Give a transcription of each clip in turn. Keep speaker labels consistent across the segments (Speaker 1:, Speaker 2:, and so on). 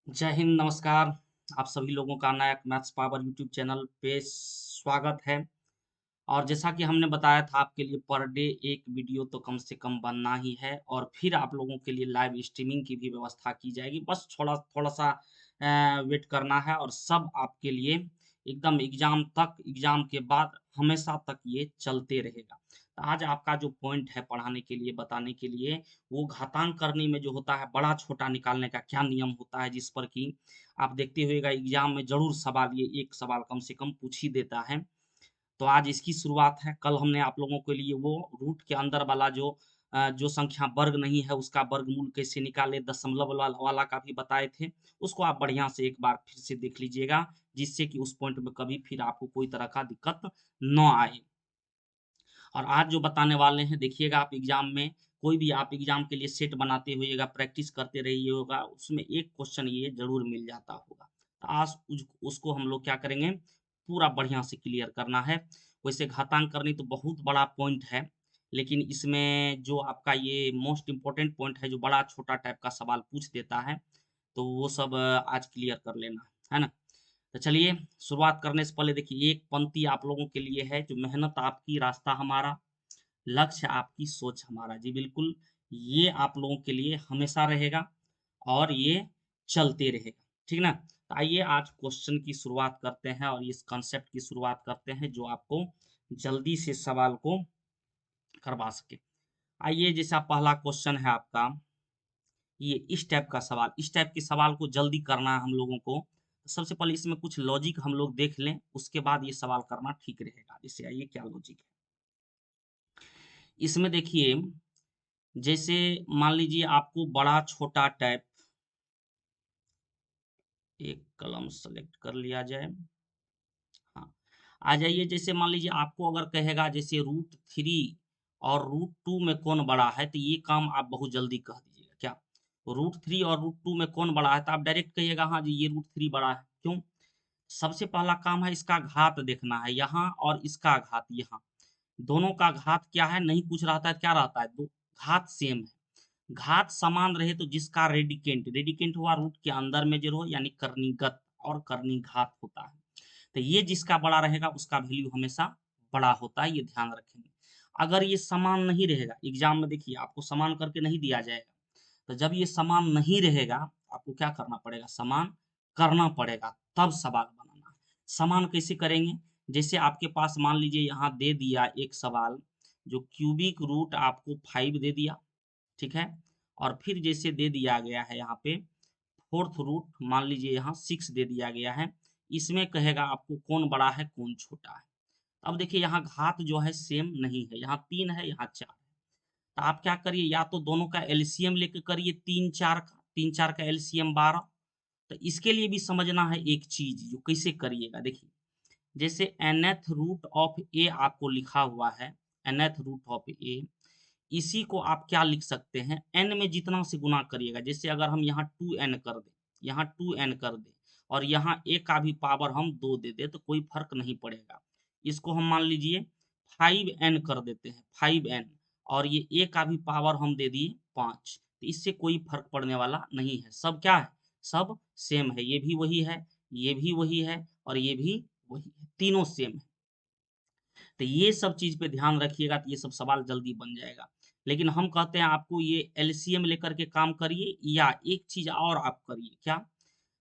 Speaker 1: जय हिंद, नमस्कार। आप सभी लोगों का नया मैथ्स पावर यूट्यूब चैनल पे स्वागत है। और जैसा कि हमने बताया था आपके लिए पर डे एक वीडियो तो कम से कम बनना ही है और फिर आप लोगों के लिए लाइव स्ट्रीमिंग की भी व्यवस्था की जाएगी। बस थोड़ा-सा वेट करना है और सब आपके लिए एकदम एग्ज़ाम के बाद हमेशा तक ये चलते रहेगा। तो आज आपका जो पॉइंट है पढ़ाने के लिए, बताने के लिए, वो घातांक करने में जो होता है बड़ा-छोटा निकालने का क्या नियम होता है जिस पर कि आप देखते होइएगा एग्ज़ाम में ज़रूर सवाल ये एक सवाल कम से कम पूछ ही देता है। तो आज इसकी शुरुआत है। कल हमने आप लोगों के लिए वो रूट के अंदर वाला जो संख्या वर्ग नहीं है उसका वर्गमूल कैसे निकालें, दशमलव वाला का भी बताए थे। उसको आप बढ़िया से एक बार फिर से देख लीजिएगा, जिससे कि उस पॉइंट में कभी फिर आपको कोई तरह का दिक्कत ना आए। और आज जो बताने वाले हैं देखिएगा आप एग्ज़ाम में कोई भी आप एग्ज़ाम के लिए सेट बनाते होइएगा, प्रैक्टिस करते रहिएगा, उसमें एक क्वेश्चन ये ज़रूर मिल जाता होगा। तो आज उसको हम लोग क्या करेंगे, पूरा बढ़िया से क्लियर करना है। वैसे घातांक करनी तो बहुत बड़ा पॉइंट है, लेकिन इसमें जो आपका ये मोस्ट इम्पोर्टेंट पॉइंट है, जो बड़ा-छोटा टाइप का सवाल पूछ देता है, तो वो सब आज क्लियर कर लेना, है ना? तो चलिए शुरुआत करने से पहले देखिए एक पंक्ति आप लोगों के लिए है जो मेहनत आपकी रास्ता हमारा, लक्ष्य आपकी सोच हमारा। जी बिल्कुल, ये आप लोगों के लिए हमेशा रहेगा और ये चलते रहेगा, ठीक ना? तो आइए आज क्वेश्चन की शुरुआत करते हैं और इस कॉन्सेप्ट की शुरुआत करते हैं जो आपको जल्दी से सवाल को करवा सके। आइए जैसा पहला क्वेश्चन है आपका, ये इस टाइप का सवाल, इस टाइप के सवाल को जल्दी करना है हम लोगों को। सबसे पहले इसमें कुछ लॉजिक हम लोग देख लें, उसके बाद ये सवाल करना ठीक रहेगा। जैसे आइए क्या लॉजिक है? इसमें देखिए, जैसे मान लीजिए आपको बड़ा-छोटा टाइप एक कलम सेलेक्ट कर लिया जाए। हाँ, आ जाइए जैसे मान लीजिए आपको अगर कहेगा जैसे √3 और √2 में कौन बड़ा है, तो ये काम आप बहुत जल्दी कह दीजिएगा। क्या? √3 और √2 में कौन बड़ा है? तो आप डायरेक्ट कहिएगा हाँ जी, ये √3 बड़ा है। क्यों? सबसे पहला काम है इसका घात देखना है यहाँ और इसका घात यहाँ। दोनों का घात क्या है? नहीं पूछ रहा था, क्या रहता है? दो घात सेम है। घात समान रहे तो जिसका रेडिकेंट रेडिकेंट हुआ रूट के अंदर में ज़ीरो यानी कर्नीगत और कर्नीघात होता है। तो ये जिसका बड़ा रहेगा उसका वैल्यू हमेशा बड़ा होता है, ये ध्यान रखेंगे। अगर ये समान नहीं रहेगा, एग्ज़ाम में देखिए आपको समान करके नहीं दिया जाएगा। तो जब ये समान नहीं रहेगा, आपको क्या करना पड़ेगा? समान करना पड़ेगा, तब सवाल बनाना है। समान कैसे करेंगे? जैसे आपके पास मान लीजिए यहाँ दे दिया एक सवाल, जो क्यूबिक रूट आपको 5 दे दिया। ठीक है? और फिर जैसे दे दिया गया है यहाँ पे फोर्थ रूट मान लीजिए यहाँ 6 दे दिया गया है। इसमें कहेगा आपको कौन बड़ा है, कौन छोटा है। अब देखिए यहाँ घात जो है सेम नहीं है, यहाँ 3 है, यहाँ 4 है। तो आप क्या करिए या तो दोनों का एलसीएम लेके करिए 3-4 का, 3-4 का एलसीएम 12। तो इसके लिए भी समझना है एक चीज़ जो कैसे करिएगा देखिए। जैसे nth रूट ऑफ a आपको लिखा हुआ है, nth रूट ऑफ a, इसी को आप क्या लिख सकते हैं, n में जितना से गुना करिएगा। जैसे अगर हम यहाँ 2n कर दें, यहाँ 2n कर दें और यहाँ a का भी पावर हम 2 दे दें तो कोई फ़र्क नहीं पड़ेगा। इसको हम मान लीजिए 5n कर देते हैं, 5n, और ये a का भी पावर हम दे दिए 5, तो इससे कोई फ़र्क पड़ने वाला नहीं है। सब क्या है? सब सेम है। ये भी वही है, ये भी वही है और ये भी वही है, तीनों सेम है। तो ये सब चीज़ पे ध्यान रखिएगा तो ये सब सवाल जल्दी बन जाएगा। लेकिन हम कहते हैं आपको ये एलसीएम लेकर के काम करिए या एक चीज़ और आप करिए, क्या?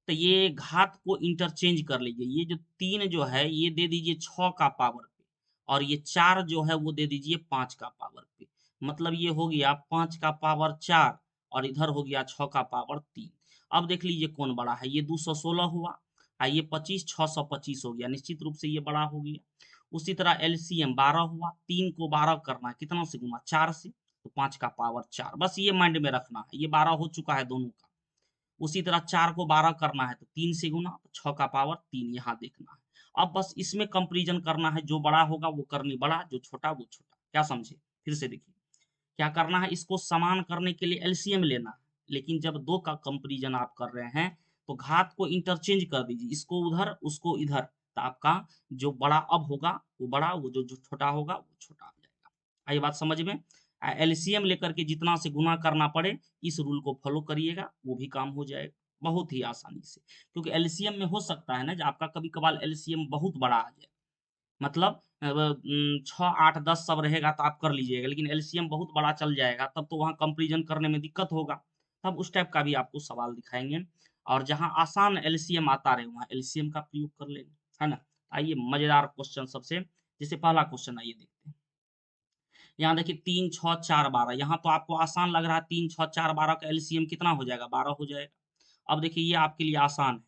Speaker 1: तो ये घात को इंटरचेंज कर लीजिए। ये जो 3 जो है ये दे दीजिए 6 का पावर पे और ये 4 जो है वो दे दीजिए 5 का पावर पे। मतलब ये हो गया 5 का पावर 4 और इधर हो गया 6 का पावर 3। अब देख लीजिए कौन बड़ा है, ये 216 हुआ, ये 25 625 हो गया। निश्चित रूप से ये बड़ा हो गया। उसी तरह एलसीएम 12 हुआ, 3 को 12 करना है, कितना से गुना? 4 से, तो 5 का पावर 4। बस ये माइंड में रखना है, ये 12 हो चुका है दोनों का। उसी तरह 4 को 12 करना है तो 3 से गुना, तो 6 का पावर 3 यहाँ देखना है। अब बस इसमें कंपैरिज़न करना है, जो बड़ा होगा वो करनी बड़ा, जो छोटा वो छोटा। क्या समझे? फिर से देखिए, क्या करना है, इसको समान करने के लिए एलसीएम लेना है। लेकिन जब 2 का कंपैरिज़न आप कर रहे हैं, तो घात को इंटरचेंज कर दीजिए, इसको उधर, उसको इधर। तो आपका जो बड़ा अब होगा, वो बड़ा, वो जो छोटा होगा, वो छोटा आ जाएगा। आई बात समझ में? एलसीएम लेकर के जितना से गुना करना पड़े, इस रूल को फ़ॉलो करिएगा, वो भी काम हो जाएगा। बहुत ही आसानी से। क्योंकि एलसीएम में हो सकता है ना, जो आपका कभी कभार एलसीएम बहुत बड़ा आ जाए, मतलब 6, 8, 10 सब रहेगा तो आप कर लीजिएगा, लेकिन एलसीएम बहुत बड़ा चल जाएगा तब तो वहाँ कंपैरिजन करने में दिक्कत होगा। तब उस टाइप का भी आपको सवाल दिखाएँगे, और जहाँ आसान एलसीएम आता रहे वहाँ एलसीएम का प्रयोग कर लेंगे, है ना? आइए मज़ेदार क्वेश्चन सबसे, जैसे पहला क्वेश्चन आइए देखते हैं। यहाँ देखिए 3, 6, 4, 12, यहाँ तो आपको आसान लग रहा है, 3, 6, 4, 12 का एलसीएम कितना हो जाएगा? 12 हो जाएगा। अब देखिए ये आपके लिए आसान है।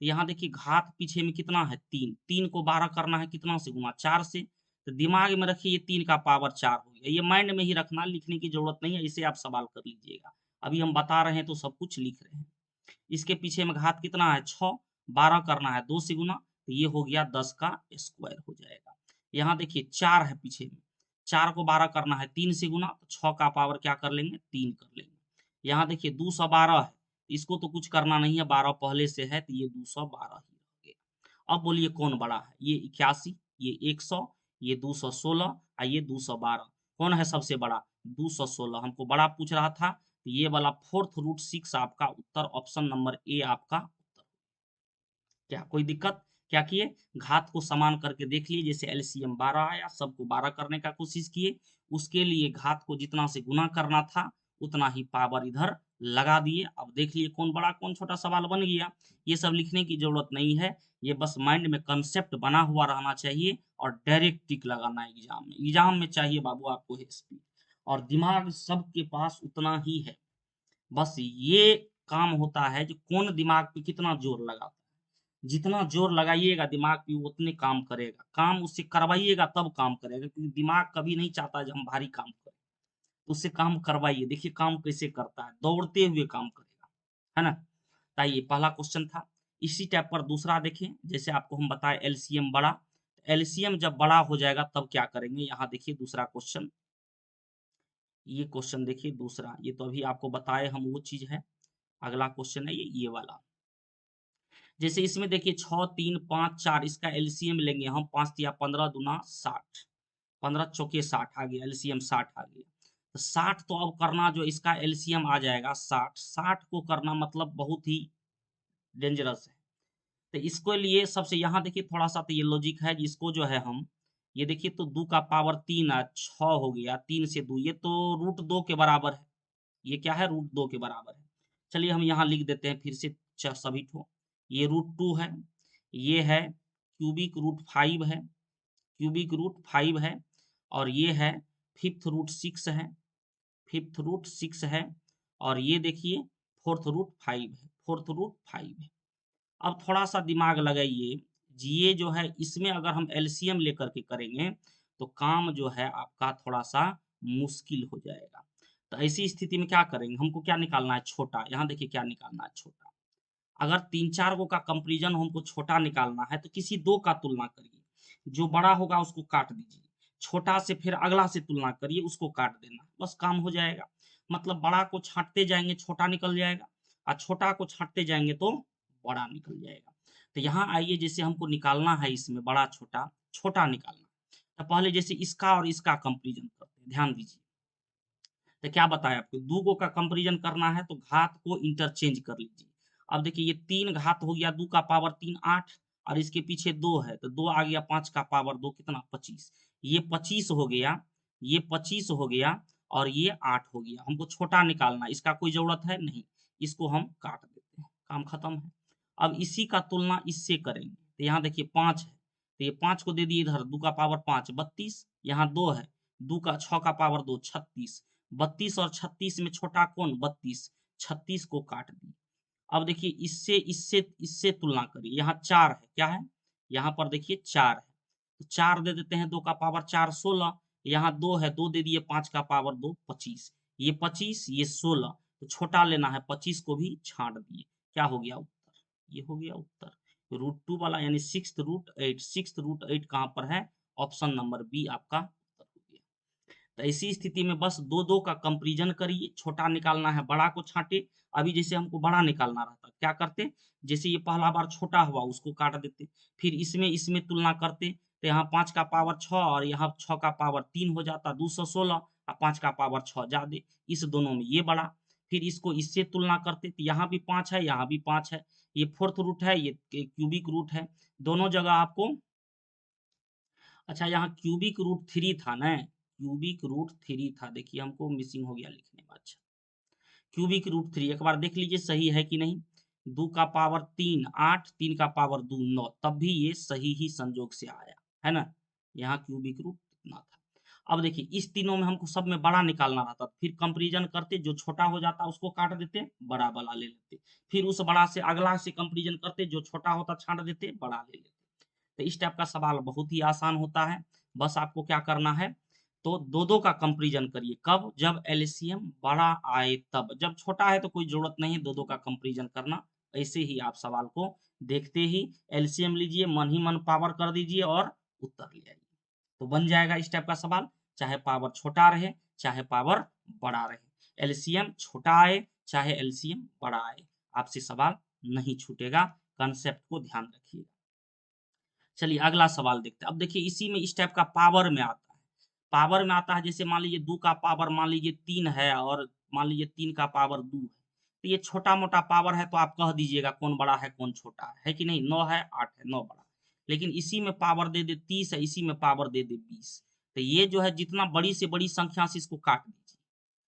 Speaker 1: तो यहाँ देखिए घात पीछे में कितना है? 3, 3 को 12 करना है कितना से गुणा? 4 से। तो दिमाग में रखिए ये 3 का पावर 4 हो गया। ये माइंड में ही रखना, लिखने की ज़रूरत नहीं है, इसे आप सवाल कर लीजिएगा। अभी हम बता रहे हैं तो सब कुछ लिख रहे हैं। इसके पीछे में घात कितना है? 6, 12 करना है 2 से गुणा, तो ये हो गया 10 का स्क्वायर हो जाएगा। यहाँ देखिए 4 है पीछे में, 4 को 12 करना है 3 से गुणा, तो 6 का पावर क्या कर लेंगे? 3 कर लेंगे। यहाँ देखिए 212 है, इसको तो कुछ करना नहीं है, 12 पहले से है, तो ये 212 ही रह गया। अब बोलिए कौन बड़ा है? ये 81, ये 100, ये 216 और ये 212। कौन है सबसे बड़ा? 216 हमको बड़ा पूछ रहा था, तो ये वाला 4√6 आपका उत्तर, ऑप्शन नंबर ए आपका उत्तर। क्या कोई दिक्कत? क्या किए? घात को समान करके देख लिए, जैसे एलसीएम 12 आया, सबको 12 करने का कोशिश किए, उसके लिए घात को जितना से गुना करना था उतना ही पावर इधर लगा दिए। अब देख लिए कौन बड़ा कौन छोटा सवाल बन गया। ये सब लिखने की जरूरत नहीं है, ये बस माइंड में कंसेप्ट बना हुआ रहना चाहिए और डायरेक्ट टिक लगाना है एग्जाम में। एग्जाम में चाहिए बाबू आपको है स्पीड, और दिमाग सबके पास उतना ही है। बस ये काम होता है जो कौन दिमाग पे कितना जोर लगाता है। जितना जोर लगाइएगा दिमाग पे उतने काम करेगा, काम उससे करवाइएगा तब काम करेगा, क्योंकि दिमाग कभी नहीं चाहता जब हम भारी काम करें, तो उससे काम करवाइए, देखिए काम कैसे करता है, दौड़ते हुए काम करेगा, है ना? तो ये पहला क्वेश्चन था। इसी टाइप पर दूसरा देखें, जैसे आपको हम बताए एलसीएम बड़ा, एलसीएम जब बड़ा हो जाएगा तब क्या करेंगे? यहाँ देखिए दूसरा क्वेश्चन, ये क्वेश्चन देखिए दूसरा, ये तो अभी आपको बताए हम वो चीज है। अगला क्वेश्चन है ये वाला। जैसे इसमें देखिए 6, 3, 5, 4, इसका एलसीएम लेंगे हम, 5 तिया 15 दूना 60, 15 चौके 60 आ गया, एलसीएम 60 आ गया। तो 60 तो अब करना, जो इसका एलसीएम आ जाएगा 60, 60 को करना मतलब बहुत ही डेंजरस है। तो इसके लिए सबसे यहाँ देखिए थोड़ा सा तो ये लॉजिक है, इसको जो है हम, ये देखिए तो 2 का पावर 3 है, 6 हो गया, 3 से 2, ये तो √2 के बराबर है। ये क्या है? √2 के बराबर है। चलिए हम यहाँ लिख देते हैं फिर से सभी ठो। ये √2 है, ये है क्यूबिक √5 है, क्यूबिक √5 है, और ये है फिफ्थ √6 है, फिफ्थ √6 है, और ये देखिए फोर्थ √5 है, फोर्थ √5 है। अब थोड़ा-सा दिमाग लगाइए, ये जो है इसमें अगर हम एलसीएम लेकर के करेंगे, तो काम जो है आपका थोड़ा-सा मुश्किल हो जाएगा। तो ऐसी स्थिति में क्या करेंगे? हमको क्या निकालना है? छोटा। यहाँ देखिए क्या निकालना है? छोटा। अगर 3-4 गो का कंपैरिज़न हमको छोटा निकालना है, तो किसी 2 का तुलना करिए। जो बड़ा होगा उसको काट दीजिए। छोटा से फिर अगला से तुलना करिए, उसको काट देना। बस काम हो जाएगा। मतलब बड़ा को छाँटते जाएँगे, छोटा निकल जाएगा, और छोटा को छाँटते जाएँगे तो बड़ा निकल जाएगा। तो यहाँ आइए, जैसे हमको निकालना है इसमें बड़ा-छोटा, छोटा निकालना है। तो पहले जैसे इसका और इसका कंपैरिज़न करते हैं, ध्यान दीजिए। तो क्या बताया आपको? 2 गो का कंपैरिज़न करना है तो घात को इंटरचेंज कर लीजिए। अब देखिए ये 3 घात हो गया, 2 का पावर 3 8, और इसके पीछे 2 है, तो 2 आ गया, 5 का पावर 2 कितना? 25। ये 25 हो गया, ये 25 हो गया, और ये 8 हो गया। हमको छोटा निकालना है, इसका कोई ज़रूरत है नहीं, इसको हम काट देते हैं, काम खत्म है। अब इसी का तुलना इससे करेंगे, तो यहाँ देखिए 5 है, तो ये 5 को दे दिए इधर, 2 का पावर 5 32, यहाँ 2 है, 2 का 6 का पावर 2 36, 32 और 36 में छोटा कौन? 32, 36 को काट दिए। अब देखिए इससे इससे इससे तुलना करिए, यहाँ 4 है, क्या है? यहाँ पर देखिए 4 है, तो 4 दे देते हैं, 2 का पावर 4 16, यहाँ 2 है, 2 दे दिए, 5 का पावर 2 25, ये 25, ये 16, तो छोटा लेना है, 25 को भी छाँट दिए। क्या हो गया उत्तर? ये हो गया उत्तर। √2 वाला यानी सिक्स्थ रूट 8 कहाँ पर है? ऑप्शन नंबर बी आपका उत्तर हो गया। तो ऐसी स्थिति में बस 2-2 का कंपैरिज़न करिए, छोटा निकालना है, बड़ा को छाँटे। अभी जैसे हमको बड़ा निकालना रहता, क्या करते? जैसे ये पहला बार छोटा हुआ उसको काट देते, फिर इसमें इसमें तुलना करते, तो यहाँ 5 का पावर 6 और यहाँ 6 का पावर 3 हो जाता, 216, और 5 का पावर 6 ज़्यादा, इस दोनों में ये बड़ा। फिर इसको इससे तुलना करते तो यहाँ भी 5 है, यहाँ भी 5 है। ये फोर्थ रूट है, ये क्यूबिक रूट है। दोनों जगह आपको अच्छा यहाँ क्यूबिक रूट 3 था ना, क्यूबिक रूट 3 था। देखिए हमको मिसिंग हो गया लिखने में। अच्छा क्यूबिक रूट 3 एक बार देख लीजिए सही है कि नहीं। 2 का पावर 3 8, 3 का पावर 2 9, तब भी ये सही ही संजोग से आया है ना। यहाँ क्यूबिक रूट इतना था। अब देखिए इस तीनों में हमको सब में बड़ा निकालना रहता, फिर कंपेरिजन करते, जो छोटा हो जाता उसको काट देते, बड़ा वाला ले लेते। फिर उस बड़ा से अगला से कंपेरिजन करते, जो छोटा होता छांट देते, बड़ा ले लेते। तो इस टाइप का सवाल बहुत ही आसान होता है। बस आपको क्या करना है, तो दो का कंपेरिजन करिए। कब? जब एलसीएम बड़ा आए तब। जब छोटा है तो कोई जरूरत नहीं दो का कंपेरिजन करना। ऐसे ही आप सवाल को देखते ही एलसीएम लीजिए, मन ही मन पावर कर दीजिए और उत्तर ले आइए, तो बन जाएगा इस टाइप का सवाल। चाहे पावर छोटा रहे चाहे पावर बड़ा रहे, एलसीएम छोटा आए चाहे एलसीएम बड़ा आए, आपसे सवाल नहीं छूटेगा। कंसेप्ट को ध्यान रखिएगा। चलिए अगला सवाल देखते हैं। अब देखिए इसी में इस टाइप का पावर में आता है। पावर में आता है जैसे मान लीजिए 2 का पावर मान लीजिए 3 है और मान लीजिए 3 का पावर 2 है। तो ये छोटा-मोटा पावर है तो आप कह दीजिएगा कौन बड़ा है कौन छोटा है कि नहीं? 9 है 8 है, 9 बड़ा। लेकिन इसी में पावर दे दे 30 है, इसी में पावर दे दे 20। तो ये जो है जितना बड़ी से बड़ी संख्या से इसको काट दीजिए।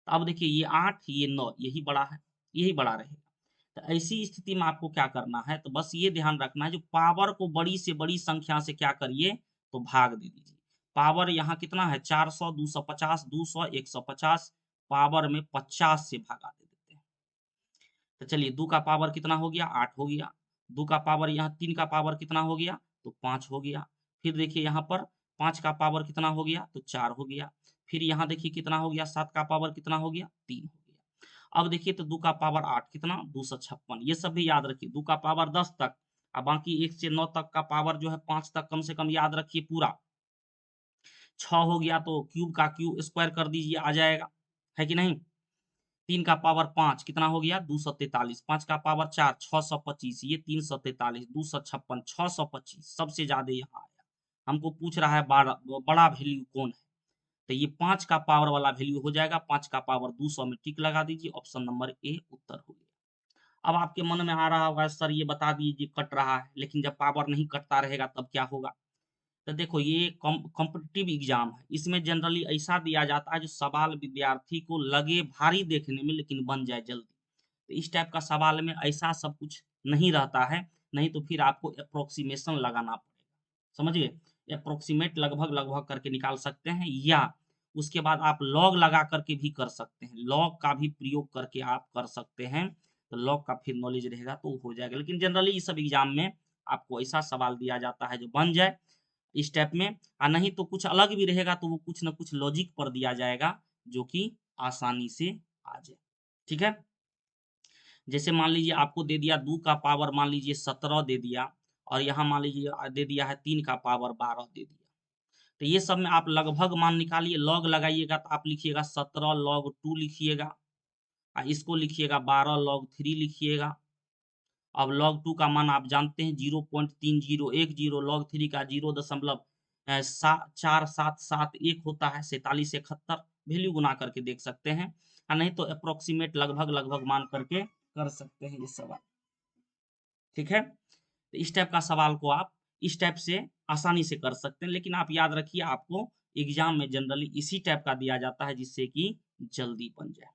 Speaker 1: तो अब देखिए ये 8 ये 9 यही बड़ा है, यही बड़ा रहेगा। तो ऐसी स्थिति में आपको क्या करना है, तो बस ये ध्यान रखना है जो पावर को बड़ी से बड़ी संख्या से क्या करिए, तो भाग दे दीजिए। पावर यहाँ कितना है 400 250 200 150, पावर में 50 से भगा दे देते हैं। तो चलिए 2 का पावर कितना हो गया 8 हो गया। 2 का पावर यहाँ 3 का पावर कितना हो गया, तो 5 हो गया। फिर देखिए यहाँ पर 5 का पावर कितना हो गया, तो 4 हो गया। फिर यहाँ देखिए कितना हो गया, 7 का पावर कितना हो गया, 3 हो गया। अब देखिए तो 2 का पावर 8 कितना 256, ये सब भी याद रखिए। 2 का पावर 10 तक, और बाकी 1 से 9 तक का पावर जो है 5 तक कम से कम याद रखिए पूरा। 6 हो गया तो क्यूब का क्यूब स्क्वायर कर दीजिए आ जाएगा, है कि नहीं। 3 का पावर 5 कितना हो गया 243, 5 का पावर 4 625, ये 343 256 625 सबसे ज्यादा यहाँ आया। हमको पूछ रहा है बड़ा वैल्यू कौन है, तो ये 5 का पावर वाला वैल्यू हो जाएगा। 5 का पावर 200 में टिक लगा दीजिए, ऑप्शन नंबर ए उत्तर हो गया। अब आपके मन में आ रहा होगा सर ये बता दीजिए कट रहा है, लेकिन जब पावर नहीं कटता रहेगा तब क्या होगा। तो देखो ये कॉम्पिटिटिव एग्जाम है, इसमें जनरली ऐसा दिया जाता है जो सवाल विद्यार्थी को लगे भारी देखने में लेकिन बन जाए जल्दी। तो इस टाइप का सवाल में ऐसा सब कुछ नहीं रहता है, नहीं तो फिर आपको अप्रोक्सीमेशन लगाना पड़ेगा, समझ गए। अप्रोक्सीमेट लगभग लगभग करके निकाल सकते हैं, या उसके बाद आप लॉग लगा करके भी कर सकते हैं, लॉग का भी प्रयोग करके आप कर सकते हैं। तो लॉग का फिर नॉलेज रहेगा तो हो जाएगा, लेकिन जनरली इस सब एग्जाम में आपको ऐसा सवाल दिया जाता है जो बन जाए इस टाइप में। नहीं तो कुछ अलग भी रहेगा तो वो कुछ ना कुछ लॉजिक पर दिया जाएगा जो कि आसानी से आ जाए, ठीक है। जैसे मान लीजिए आपको दे दिया 2 का पावर मान लीजिए 17 दे दिया, और यहाँ मान लीजिए दे दिया है 3 का पावर 12 दे दिया। तो ये सब में आप लगभग मान निकालिए, लॉग लगाइएगा तो आप लिखिएगा 17 log 2 लिखिएगा, इसको लिखिएगा 12 log 3 लिखिएगा। अब log 2 का मान आप जानते हैं 0.3010, log 3 का 0.4771 होता है, 4771 वैल्यू गुना करके देख सकते हैं, और नहीं तो अप्रोक्सीमेट लगभग लगभग मान करके कर सकते हैं ये सवाल, ठीक है। तो इस टाइप का सवाल को आप इस टाइप से आसानी से कर सकते हैं, लेकिन आप याद रखिए आपको एग्जाम में जनरली इसी टाइप का दिया जाता है जिससे कि जल्दी बन जाए।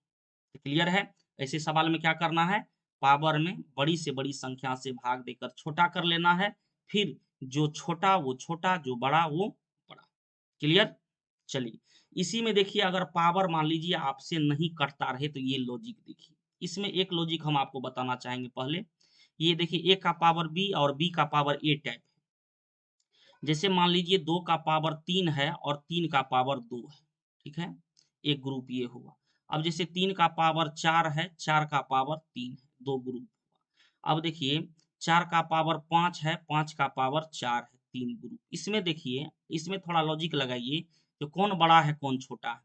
Speaker 1: तो क्लियर है। ऐसे सवाल में क्या करना है, पावर में बड़ी से बड़ी संख्या से भाग देकर छोटा कर लेना है, फिर जो छोटा वो छोटा, जो बड़ा वो बड़ा। क्लियर। चलिए इसी में देखिए अगर पावर मान लीजिए आपसे नहीं कटता रहे तो ये लॉजिक देखिए। इसमें एक लॉजिक हम आपको बताना चाहेंगे पहले। ये देखिए ए का पावर बी और बी का पावर ए टाइप है। जैसे मान लीजिए 2 का पावर 3 है और 3 का पावर 2 है, ठीक है, एक ग्रुप ये हुआ। अब जैसे 3 का पावर 4 है, 4 का पावर 3 है, दो ग्रुप हुआ। अब देखिए 4 का पावर 5 है, 5 का पावर 4 है, 3 ग्रुप। इसमें देखिए, इसमें थोड़ा लॉजिक लगाइए जो कौन बड़ा है कौन छोटा है।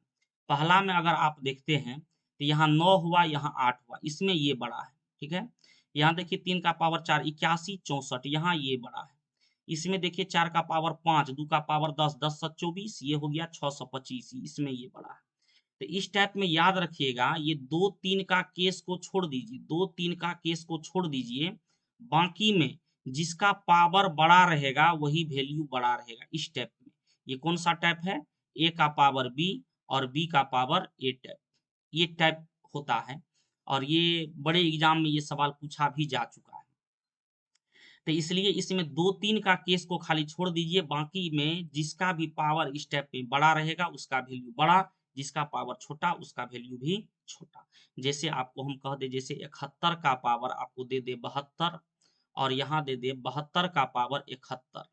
Speaker 1: पहला में अगर आप देखते हैं तो यहाँ 9 हुआ, यहाँ 8 हुआ, इसमें ये बड़ा है, ठीक है। यहाँ देखिए 3 का पावर 4 81 64, यहाँ ये बड़ा है। इसमें देखिए 4 का पावर 5, 2 का पावर 10 10 7 24, ये हो गया 625, इसमें ये बड़ा है। तो इस टाइप में याद रखिएगा, ये 2-3 का केस को छोड़ दीजिए, 2-3 का केस को छोड़ दीजिए, बाकी में जिसका पावर बड़ा रहेगा वही वैल्यू बड़ा रहेगा इस टाइप में। ये कौन सा टाइप है? ए का पावर बी और बी का पावर ए टाइप, ये टाइप होता है और ये बड़े एग्जाम में ये सवाल पूछा भी जा चुका है। तो इसलिए इसमें 2-3 का केस को खाली छोड़ दीजिए, बाकी में जिसका भी पावर इस टाइप में बड़ा रहेगा उसका वैल्यू बड़ा, जिसका पावर छोटा उसका वैल्यू भी छोटा। जैसे आपको हम कह दे, जैसे 71 का पावर आपको दे दे 72 और यहाँ दे दे 72 का पावर 71,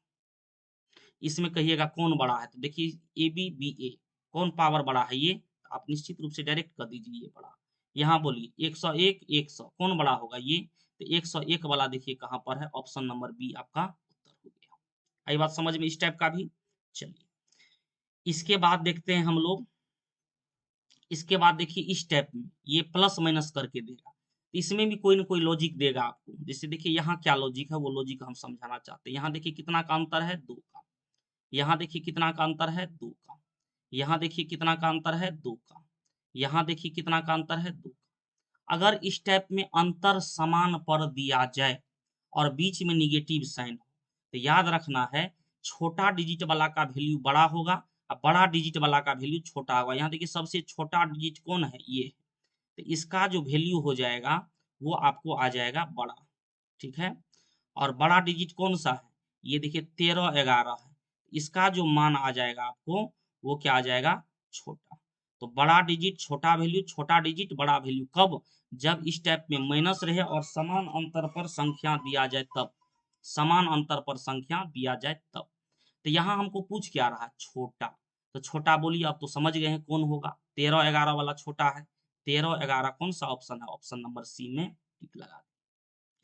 Speaker 1: इसमें कहिएगा कौन बड़ा है? तो देखिए ए बी बी ए, कौन पावर बड़ा है? ये आप निश्चित रूप से डायरेक्ट कर दीजिए ये बड़ा। यहाँ बोलिए 101 100 कौन बड़ा होगा? ये। तो 101 वाला देखिए कहाँ पर है? ऑप्शन नंबर बी आपका उत्तर हो गया। आई बात समझ में इस टाइप का भी? चलिए इसके बाद देखते हैं हम लोग। इसके बाद देखिए इस टाइप में ये प्लस माइनस करके देगा, इसमें भी कोई ना कोई लॉजिक देगा आपको। जैसे देखिए यहाँ क्या लॉजिक है, वो लॉजिक हम समझाना चाहते हैं। यहाँ देखिए कितना का अंतर है? 2 का। यहाँ देखिए कितना का अंतर है? 2 का। यहाँ देखिए कितना का अंतर है? 2 का। यहाँ देखिए कितना का अंतर है? 2 का। अगर इस टाइप में अंतर समान पर दिया जाए और बीच में निगेटिव साइन हो, तो याद रखना है छोटा डिजिट वाला का वैल्यू बड़ा होगा और बड़ा डिजिट वाला का वैल्यू छोटा होगा। यहाँ देखिए सबसे छोटा डिजिट कौन है? ये। तो इसका जो वैल्यू हो जाएगा वो आपको आ जाएगा बड़ा, ठीक है। और बड़ा डिजिट कौन सा है? ये देखिए 13 11 है, इसका जो मान आ जाएगा आपको वो क्या आ जाएगा? छोटा। तो बड़ा डिजिट छोटा वैल्यू, छोटा डिजिट बड़ा वैल्यू, कब? जब इस टाइप में माइनस रहे और समान अंतर पर संख्या दिया जाए तब, समान अंतर पर संख्या दिया जाए तब। तो यहाँ हमको पूछ क्या रहा? छोटा। तो छोटा बोलिए, अब तो समझ गए हैं कौन होगा? 13 11 वाला छोटा है। 13 11 कौन सा ऑप्शन है? ऑप्शन नंबर सी में टिक लगा दें,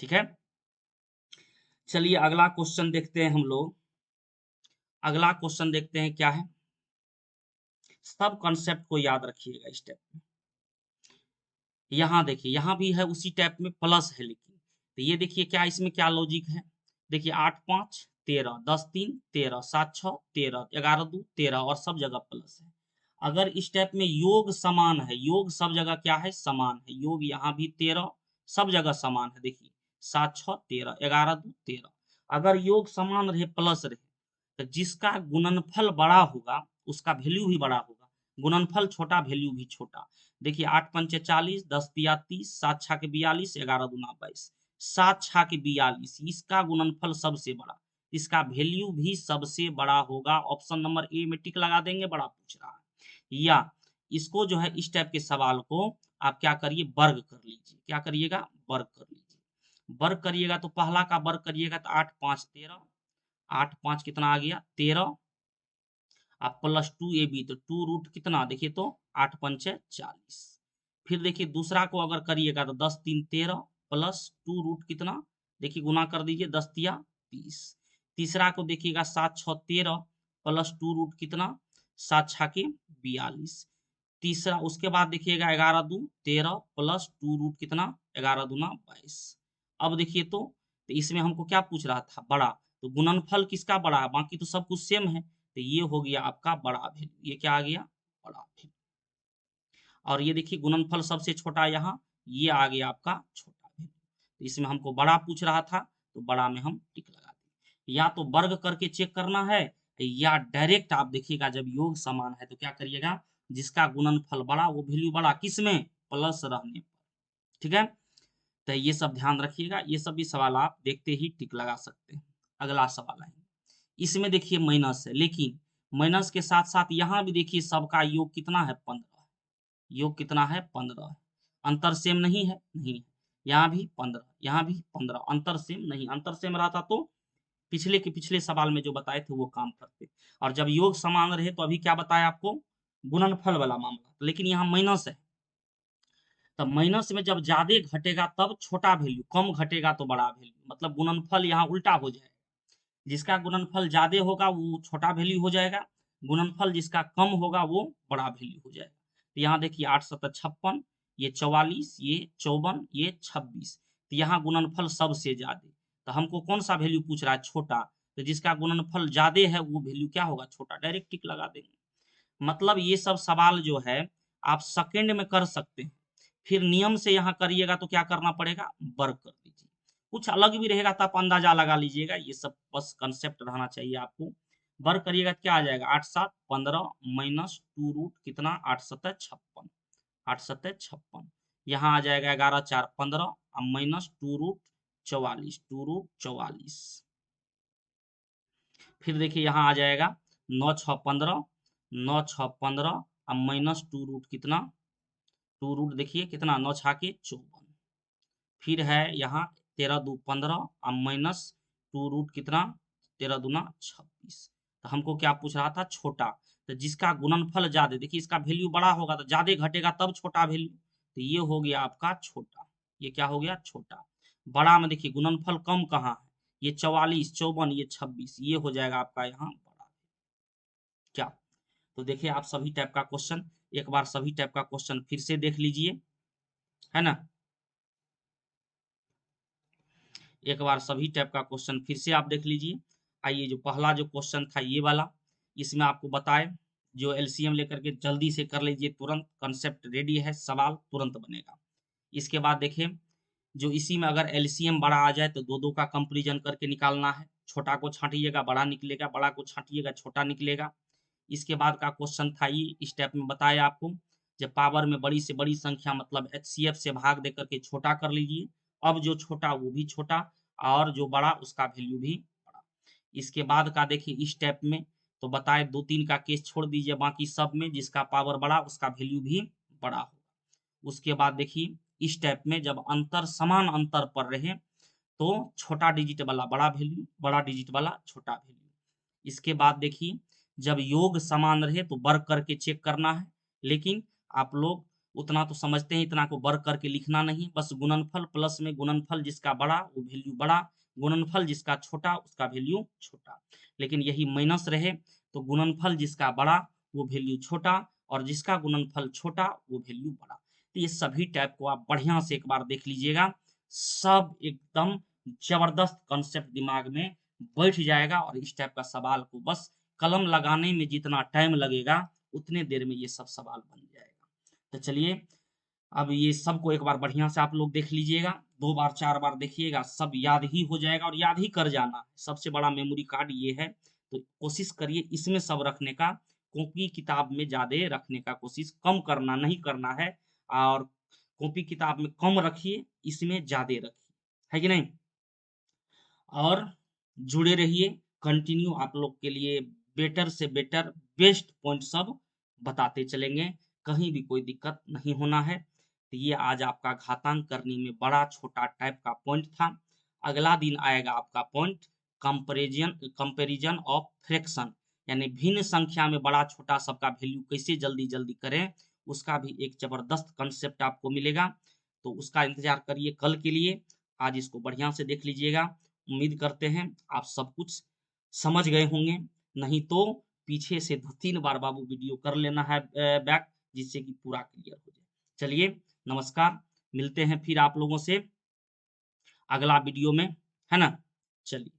Speaker 1: ठीक है। चलिए अगला क्वेश्चन देखते हैं हम लोग। अगला क्वेश्चन देखते हैं क्या है। सब कॉन्सेप्ट को याद रखिएगा इस टाइप में। यहाँ देखिए यहाँ भी है उसी टाइप में, प्लस है लेकिन। तो ये देखिए क्या इसमें क्या लॉजिक है? देखिए 8 5 13, 10 3 13, 7 6 13, 11 2 13 और सब जगह प्लस है। अगर इस टाइप में योग समान है, योग सब जगह क्या है? समान है। योग यहाँ भी 13 सब जगह समान है। देखिए 7 6 13, 11 2 13। अगर योग समान रहे, प्लस रहे, तो जिसका गुणनफल बड़ा होगा उसका वैल्यू भी बड़ा होगा, गुणनफल छोटा वैल्यू भी छोटा। देखिए 8 पंचे 40, 10 तिया 30, 7 छाके 42, 11 दूना 22, 7 छाके 42, इसका गुणनफल सबसे बड़ा, इसका वैल्यू भी सबसे बड़ा होगा। ऑप्शन नंबर ए में टिक लगा देंगे, बड़ा पूछ रहा है। या इसको जो है इस टाइप के सवाल को आप क्या करिए? वर्ग कर लीजिए। क्या करिएगा? वर्ग कर लीजिए। वर्ग करिएगा तो पहला का वर्ग करिएगा तो 8 5 13, 8 5 कितना आ गया? 13, आप प्लस 2 ए बी, तो 2 रूट कितना? देखिए तो 8 पंचे 40। फिर देखिए दूसरा को अगर करिएगा तो 10 3 13 प्लस 2 रूट कितना? देखिए गुना कर दीजिए, 10 तिया 30। तीसरा को देखिएगा 7 6 13 प्लस 2 रूट कितना? 7 छाके 42। तीसरा उसके बाद देखिएगा 11 2 13 प्लस 2 रूट कितना? 11 दूना 22। अब देखिए तो इसमें हमको क्या पूछ रहा था? बड़ा। तो गुणनफल किसका बड़ा है? बाकी तो सब कुछ सेम है। तो ये हो गया आपका बड़ा वैल्यू। ये क्या आ गया? बड़ा वैल्यू। और ये देखिए गुणनफल सबसे छोटा, यहाँ ये आ गया आपका छोटा वैल्यू। तो इसमें हमको बड़ा पूछ रहा था तो बड़ा में हम टिक लगा दें। या तो वर्ग करके चेक करना है या डायरेक्ट आप देखिएगा जब योग समान है तो क्या करिएगा? जिसका गुणनफल बड़ा वो वैल्यू बड़ा, किसमें? प्लस रहने पर, ठीक है। तो ये सब ध्यान रखिएगा, ये सब भी सवाल आप देखते ही टिक लगा सकते हैं। अगला सवाल है, इसमें देखिए माइनस है, लेकिन माइनस के साथ साथ यहाँ भी देखिए सबका योग कितना है? 15। योग कितना है? 15 है। अंतर सेम नहीं है? नहीं है। यहाँ भी 15, यहाँ भी 15, अंतर सेम नहीं। अंतर सेम रहता तो पिछले के पिछले सवाल में जो बताए थे वो काम करते। और जब योग समान रहे तो अभी क्या बताया आपको? गुणनफल वाला मामला। लेकिन यहाँ माइनस है, तब माइनस में जब ज्यादा घटेगा तब छोटा वैल्यू, कम घटेगा तो बड़ा वैल्यू, मतलब गुणनफल यहाँ उल्टा हो जाएगा। जिसका गुणनफल ज्यादा होगा वो छोटा वैल्यू हो जाएगा, गुणनफल जिसका कम होगा वो बड़ा वैल्यू हो जाएगा। तो यहाँ देखिए 8 7 56, ये 44, ये 54, ये 26। तो यहाँ गुणनफल सबसे ज्यादा, तो हमको कौन सा वैल्यू पूछ रहा है? छोटा। तो जिसका गुणनफल ज्यादा है वो वैल्यू क्या होगा? छोटा। डायरेक्ट टिक लगा देंगे। मतलब ये सब सवाल जो है आप सेकंड में कर सकते हैं। फिर नियम से यहाँ करिएगा तो क्या करना पड़ेगा, वर्ग कर दीजिए। कुछ अलग भी रहेगा तो आप अंदाजा लगा लीजिएगा, ये सब बस कंसेप्ट रहना चाहिए आपको। वर्ग करिएगा तो क्या आ जाएगा, 8 7 15 माइनस 2 रूट कितना, 8 7 56, 8 7 56। यहाँ आ जाएगा 11 4 15 और माइनस 2 रूट 44, 2 रूट 44। फिर देखिए यहाँ आ जाएगा 9 6 15, 9 6 15 और माइनस 2 रूट कितना, 2 रूट देखिए कितना, 9 छाके 54। फिर है यहाँ 13 2 15 और माइनस 2 रूट कितना, 13 दूना 26। तो हमको क्या पूछ रहा था, छोटा। तो जिसका गुणनफल ज्यादा, देखिए इसका वैल्यू बड़ा होगा तो ज्यादा घटेगा तब छोटा वैल्यू, तो ये हो गया आपका छोटा। ये क्या हो गया, छोटा। बड़ा में देखिए गुणनफल कम कहाँ है, ये 44 54, ये 26, ये हो जाएगा आपका यहाँ बड़ा। क्या, तो देखिए आप सभी टाइप का क्वेश्चन, एक बार सभी टाइप का क्वेश्चन फिर से देख लीजिए, है ना। एक बार सभी टाइप का क्वेश्चन फिर से आप देख लीजिए। आइए, जो पहला जो क्वेश्चन था ये वाला, इसमें आपको बताए जो एलसीएम लेकर के जल्दी से कर लीजिए, तुरंत कंसेप्ट रेडी है, सवाल तुरंत बनेगा। इसके बाद देखिए, जो इसी में अगर एलसीएम बड़ा आ जाए तो दो दो का कंपेरिजन करके निकालना है, छोटा को छांटिएगा बड़ा निकलेगा, बड़ा को छांटिएगा छोटा निकलेगा। इसके बाद का क्वेश्चन था ये, स्टेप में बताया आपको, जब पावर में बड़ी से बड़ी संख्या मतलब एचसीएफ से भाग दे करके छोटा कर लीजिए। अब जो छोटा वो भी छोटा और जो बड़ा उसका वैल्यू भी बड़ा। इसके बाद का देखिए इस स्टेप में, तो बताए 2 3 का केस छोड़ दीजिए, बाकी सब में जिसका पावर बड़ा उसका वैल्यू भी बड़ा होगा। उसके बाद देखिए इस स्टेप में जब अंतर समान अंतर पर रहे तो छोटा डिजिट वाला बड़ा वैल्यू, बड़ा डिजिट वाला छोटा वैल्यू। इसके बाद देखिए जब योग समान रहे तो वर्ग करके चेक करना है, लेकिन आप लोग उतना तो समझते हैं, इतना को वर्ग करके लिखना नहीं, बस गुणनफल प्लस में गुणनफल जिसका बड़ा वो वैल्यू बड़ा, गुणनफल जिसका छोटा उसका वैल्यू छोटा। लेकिन यही माइनस रहे तो गुणनफल जिसका बड़ा वो वैल्यू छोटा और जिसका गुणनफल छोटा वो वैल्यू बड़ा। तो ये सभी टाइप को आप बढ़िया से एक बार देख लीजिएगा, सब एकदम जबरदस्त कॉन्सेप्ट दिमाग में बैठ जाएगा और इस टाइप का सवाल को बस कलम लगाने में जितना टाइम लगेगा उतने देर में ये सब सवाल बन जाएगा। तो चलिए अब ये सबको एक बार बढ़िया से आप लोग देख लीजिएगा, 2 बार 4 बार देखिएगा, सब याद ही हो जाएगा और याद ही कर जाना। सबसे बड़ा मेमोरी कार्ड ये है, तो कोशिश करिए इसमें सब रखने का, कॉपी किताब में ज्यादा रखने का कोशिश कम करना नहीं करना है, और कॉपी किताब में कम रखिए, इसमें ज्यादा रखिए, है कि नहीं। और जुड़े रहिए, कंटिन्यू आप लोग के लिए बेटर से बेटर बेस्ट पॉइंट सब बताते चलेंगे, कहीं भी कोई दिक्कत नहीं होना है। तो ये आज आपका घातांक करने में बड़ा छोटा टाइप का पॉइंट था। अगला दिन आएगा आपका point comparison, comparison of fraction, यानी भिन्न संख्या में बड़ा छोटा सबका वैल्यू कैसे जल्दी जल्दी करें, उसका भी एक जबरदस्त कंसेप्ट आपको मिलेगा। तो उसका इंतजार करिए कल के लिए, आज इसको बढ़िया से देख लीजिएगा। उम्मीद करते हैं आप सब कुछ समझ गए होंगे, नहीं तो पीछे से 2 3 बार बाबू वीडियो कर लेना है बैक, जिससे कि पूरा क्लियर हो जाए। चलिए नमस्कार, मिलते हैं फिर आप लोगों से अगला वीडियो में, है ना। चलिए।